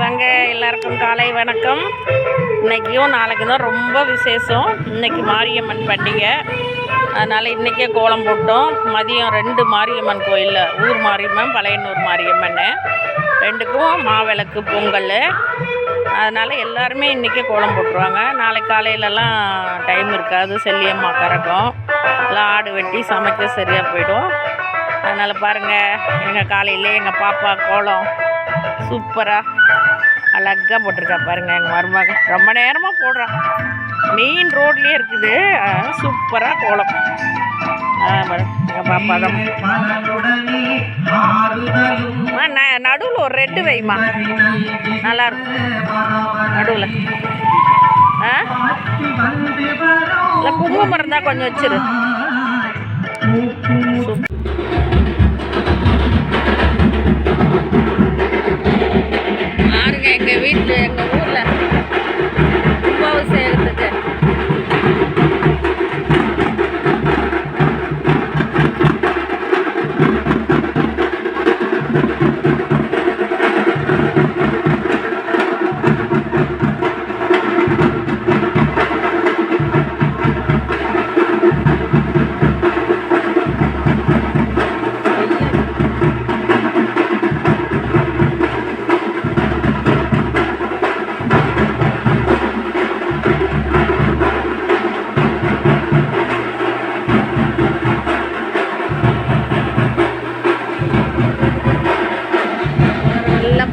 வாங்க எல்லாருக்கும் காலை வணக்கம். இன்றைக்கும் நாளைக்கு தான் ரொம்ப விசேஷம். இன்றைக்கி மாரியம்மன் பண்டிகை, அதனால் இன்றைக்கே கோலம் போட்டோம். மதியம் 2 மாரியம்மன் கோயிலில், ஊர் மாரியம்மன் பழையனூர் மாரியம்மன் ரெண்டுக்கும் மாவிளக்கு பொங்கல். அதனால் எல்லாருமே இன்றைக்கே கோலம் போட்டுருவாங்க. நாளைக்கு காலையிலலாம் டைம் இருக்காது, செல்லியம்மா கறக்கும், எல்லாம் ஆடு வெட்டி சமைக்க சரியாக போயிடும். அதனால் பாருங்கள், எங்கள் காலையிலே எங்கள் பாப்பா கோலம் சூப்பராக அழகாக போட்டிருக்கா பாருங்கள். எங்கள் மருமக ரொம்ப நேரமாக போடுறான், மெயின் ரோட்லேயே இருக்குது, சூப்பராக கோலம். எங்கள் பாப்பா தான். நடுவில் ஒரு ரெட்டு வைமா, நல்லாயிருக்கும் நடுவில். இல்லை குங்குமம் இருந்தால் கொஞ்சம் வச்சிரு. பாருங்க, எங்கள் வீட்டில் எங்கள் ஊரில் கும்பாபிஷேகம் செய்கிறதுக்கு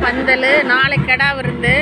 பந்தல், நாளைக்கு கடா விருந்து.